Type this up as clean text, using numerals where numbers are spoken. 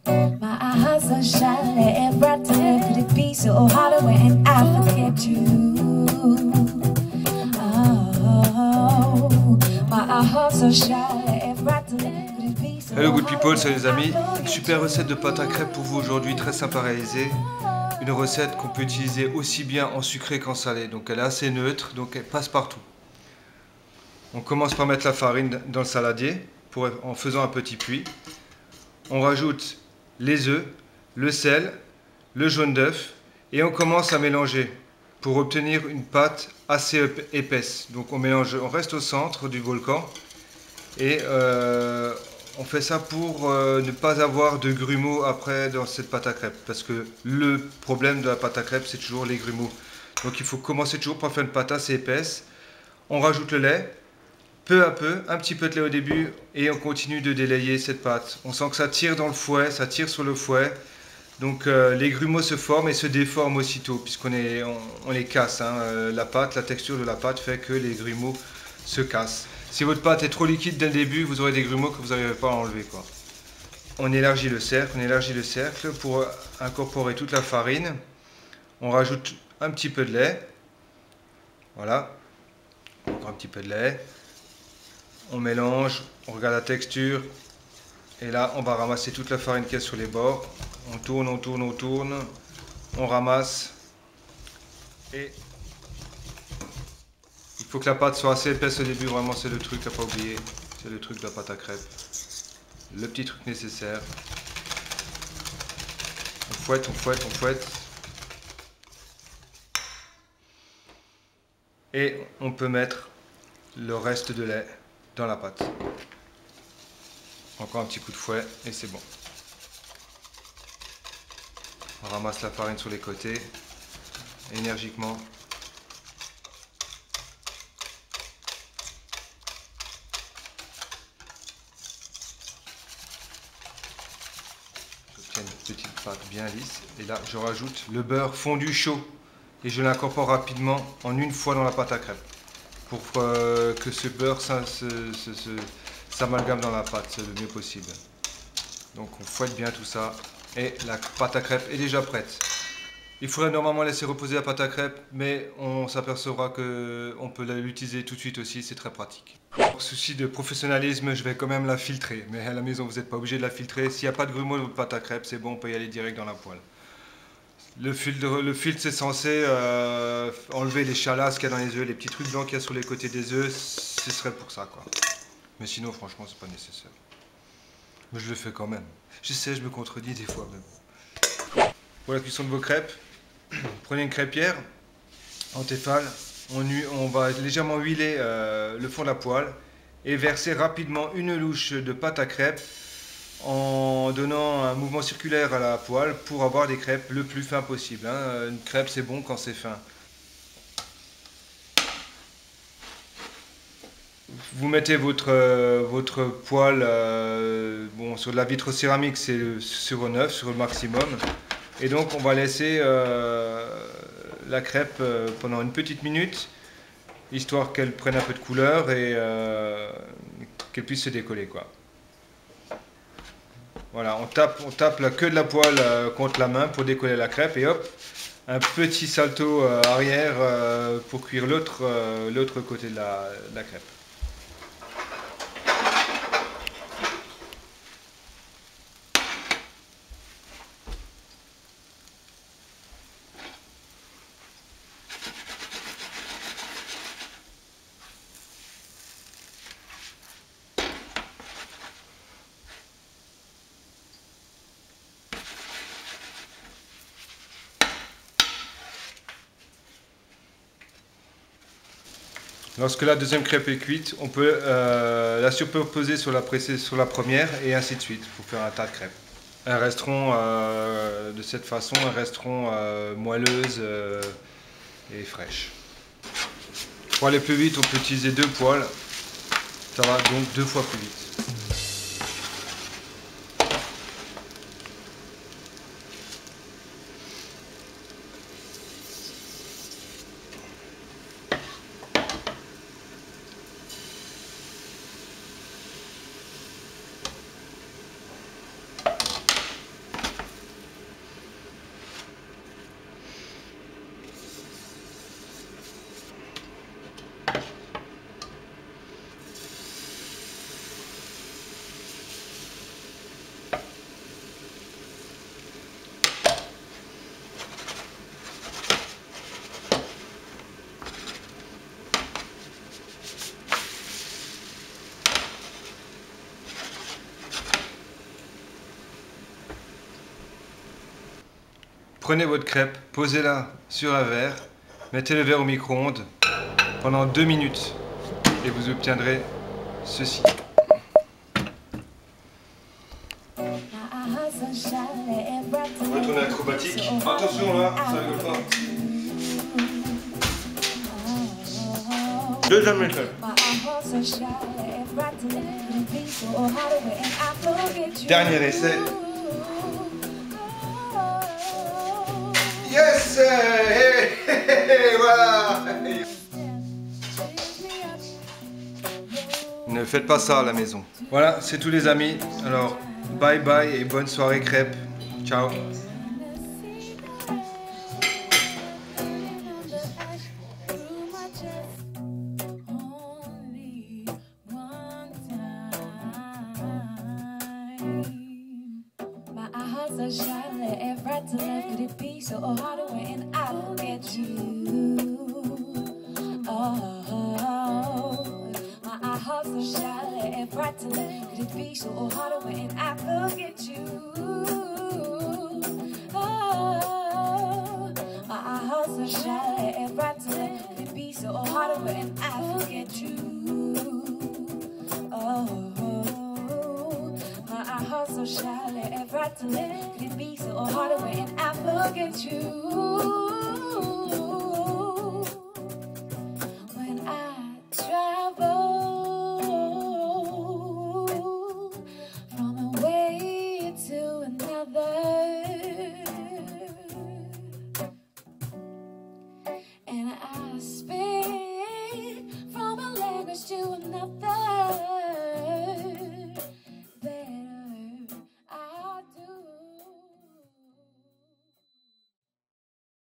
My heart's so shallow and bright to live. Could it be so hard when I forget you? Oh, my heart's so shallow and bright to live. Could it be so hard? Hello good people, salut les amis. Une super recette de pâte à crêpes pour vous aujourd'hui, très simple à réaliser. Une recette qu'on peut utiliser aussi bien en sucré qu'en salé. Donc elle est assez neutre, donc elle passe partout. On commence par mettre la farine dans le saladier en faisant un petit puits. On rajoute les œufs, le sel, le jaune d'œuf et on commence à mélanger pour obtenir une pâte assez épaisse. Donc on mélange, on reste au centre du volcan et on fait ça pour ne pas avoir de grumeaux après dans cette pâte à crêpes, parce que le problème de la pâte à crêpes c'est toujours les grumeaux. Donc il faut commencer toujours par faire une pâte assez épaisse. On rajoute le lait. Peu à peu, un petit peu de lait au début et on continue de délayer cette pâte. On sent que ça tire dans le fouet, ça tire sur le fouet. Donc les grumeaux se forment et se déforment aussitôt puisqu'on les casse. La pâte, la texture de la pâte fait que les grumeaux se cassent. Si votre pâte est trop liquide dès le début, vous aurez des grumeaux que vous n'arriverez pas à enlever, quoi. On élargit le cercle pour incorporer toute la farine. On rajoute un petit peu de lait. Voilà, encore un petit peu de lait. On mélange, on regarde la texture et là on va ramasser toute la farine qu'il y a sur les bords. On tourne, on tourne, on tourne, on ramasse et il faut que la pâte soit assez épaisse au début, vraiment c'est le truc à pas oublier, c'est le truc de la pâte à crêpes, le petit truc nécessaire. On fouette, on fouette, on fouette et on peut mettre le reste de lait dans la pâte. Encore un petit coup de fouet et c'est bon. On ramasse la farine sur les côtés, énergiquement. J'obtiens une petite pâte bien lisse et là je rajoute le beurre fondu chaud et je l'incorpore rapidement en une fois dans la pâte à crêpes pour que ce beurre s'amalgame dans la pâte le mieux possible. Donc on fouette bien tout ça et la pâte à crêpes est déjà prête. Il faudrait normalement laisser reposer la pâte à crêpes, mais on s'apercevra qu'on peut l'utiliser tout de suite aussi, c'est très pratique. Pour souci de professionnalisme, je vais quand même la filtrer, mais à la maison vous n'êtes pas obligé de la filtrer. S'il n'y a pas de grumeaux dans votre pâte à crêpes, c'est bon, on peut y aller direct dans la poêle. Le filtre c'est censé enlever les chalasses qu'il y a dans les œufs, les petits trucs blancs qu'il y a sur les côtés des œufs, ce serait pour ça, quoi. Mais sinon franchement c'est pas nécessaire. Mais je le fais quand même. Je sais, je me contredis des fois même. Pour la cuisson de vos crêpes, prenez une crêpière en téfal, on va légèrement huiler le fond de la poêle et verser rapidement une louche de pâte à crêpes en donnant un mouvement circulaire à la poêle pour avoir des crêpes le plus fin possible. Une crêpe c'est bon quand c'est fin. Vous mettez votre poêle bon, sur de la vitre céramique, c'est sur 9, sur le maximum. Et donc on va laisser la crêpe pendant une petite minute, histoire qu'elle prenne un peu de couleur et qu'elle puisse se décoller, quoi. Voilà, on tape la queue de la poêle contre la main pour décoller la crêpe et hop, un petit salto arrière pour cuire l'autre côté de la crêpe. Lorsque la deuxième crêpe est cuite, on peut la superposer sur la première et ainsi de suite pour faire un tas de crêpes. Elles resteront de cette façon, elles resteront moelleuses et fraîches. Pour aller plus vite, on peut utiliser 2 poêles. Ça va donc 2 fois plus vite. Prenez votre crêpe, posez-la sur un verre, mettez le verre au micro-ondes pendant 2 minutes et vous obtiendrez ceci. Retourner acrobatique. Attention là, ça rigole pas. Deuxième échelle. Dernier essai. Yes! Voilà! Ne faites pas ça à la maison. Voilà, c'est tout les amis. Alors, bye bye et bonne soirée crêpes. Ciao! So shy, left, right to left, could it be so hard when I forget you? Oh, my heart's so shy, left, right to left, could it be so hard when I forget you? Oh, my heart's so shy, left, right to left, could it be so hard when I forget you? Oh. My heart's so shy, left, right to left. Could it be so hard when I forget you? When I travel from one way to another, and I speak from one language to another.